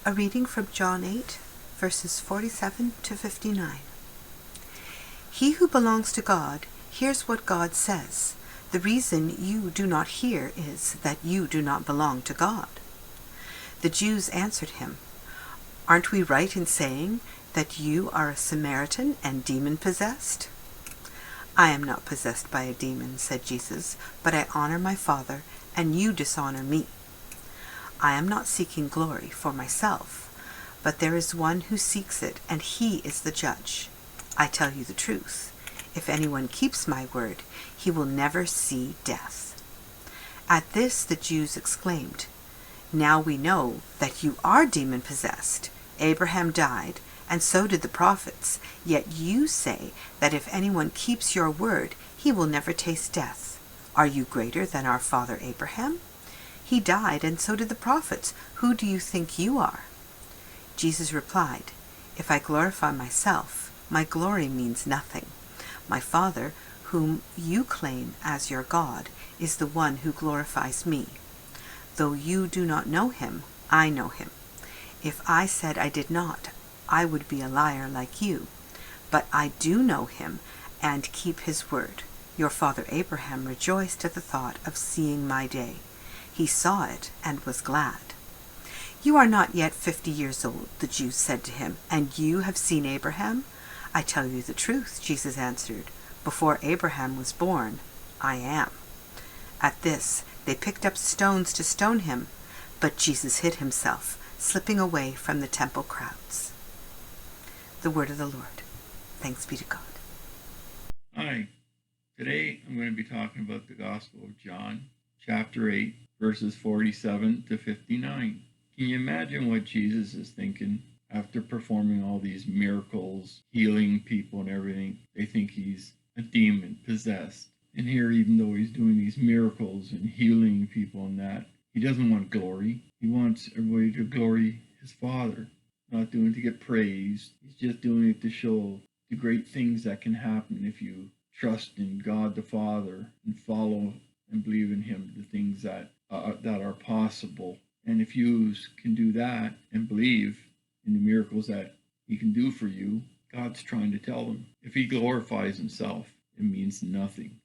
A reading from John 8, verses 47 to 59. He who belongs to God hears what God says. The reason you do not hear is that you do not belong to God. The Jews answered him, "Aren't we right in saying that you are a Samaritan and demon-possessed?" "I am not possessed by a demon," said Jesus, "but I honor my Father, and you dishonor me. I am not seeking glory for myself, but there is one who seeks it, and he is the judge. I tell you the truth. If anyone keeps my word, he will never see death." At this the Jews exclaimed, "Now we know that you are demon-possessed. Abraham died, and so did the prophets, yet you say that if anyone keeps your word, he will never taste death. Are you greater than our father Abraham? He died, and so did the prophets. Who do you think you are?" Jesus replied, "If I glorify myself, my glory means nothing. My Father, whom you claim as your God, is the one who glorifies me. Though you do not know him, I know him. If I said I did not, I would be a liar like you. But I do know him and keep his word. Your father Abraham rejoiced at the thought of seeing my day. He saw it and was glad." "You are not yet 50 years old," the Jews said to him, "and you have seen Abraham?" "I tell you the truth," Jesus answered. "Before Abraham was born, I am." At this, they picked up stones to stone him, but Jesus hid himself, slipping away from the temple crowds. The word of the Lord. Thanks be to God. Hi, today I'm going to be talking about the Gospel of John, chapter 8, verses 47 to 59. Can you imagine what Jesus is thinking after performing all these miracles, healing people and everything? They think he's a demon possessed. And here, even though he's doing these miracles and healing people and that, he doesn't want glory. He wants everybody to glory his Father. Not doing it to get praised. He's just doing it to show the great things that can happen if you trust in God the Father and follow and believe in him, the things that are possible. And if you can do that and believe in the miracles that he can do for you, God's trying to tell them, if he glorifies himself, it means nothing.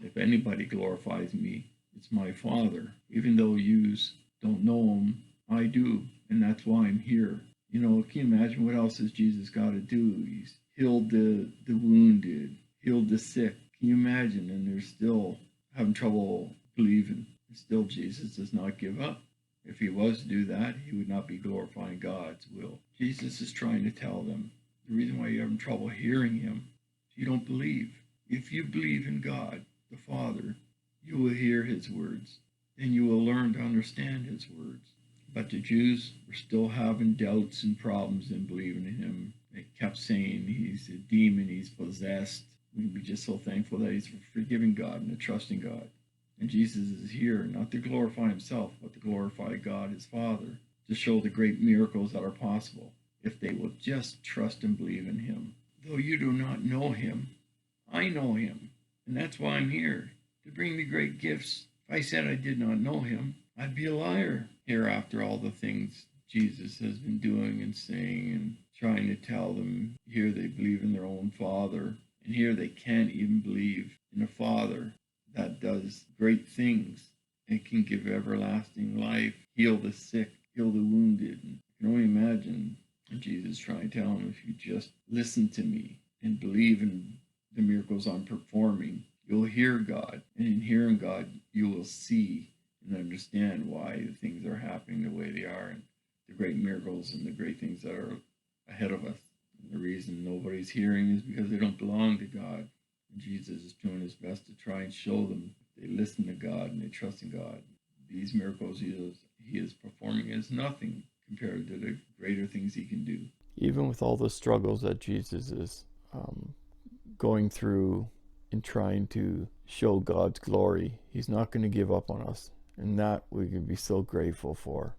If anybody glorifies me, it's my Father. Even though you don't know him, I do, and that's why I'm here. You know, can you imagine what else has Jesus got to do? He's healed the wounded, healed the sick. Can you imagine? And they're still having trouble believing. Still, Jesus does not give up. If he was to do that, he would not be glorifying God's will. Jesus is trying to tell them the reason why you're having trouble hearing him is you don't believe. If you believe in God, the Father, you will hear his words, and you will learn to understand his words. But the Jews were still having doubts and problems in believing in him. They kept saying he's a demon, he's possessed. We'd be just so thankful that he's forgiving God and trusting God. And Jesus is here not to glorify himself, but to glorify God, his Father, to show the great miracles that are possible if they will just trust and believe in him. Though you do not know him, I know him. And that's why I'm here, to bring the great gifts. If I said I did not know him, I'd be a liar. Here, after all the things Jesus has been doing and saying and trying to tell them, here they believe in their own Father, and here they can't even believe in a Father that does great things and can give everlasting life, heal the sick, heal the wounded. And I can only imagine Jesus trying to tell them, if you just listen to me and believe in the miracles I'm performing, you'll hear God. And in hearing God, you will see and understand why the things are happening the way they are, and the great miracles and the great things that are ahead of us. And the reason nobody's hearing is because they don't belong to God. And Jesus is doing his best to try and show them if they listen to God and they trust in God. These miracles he is performing is nothing compared to the greater things he can do. Even with all the struggles that Jesus is going through in trying to show God's glory, he's not going to give up on us. And that we can be so grateful for.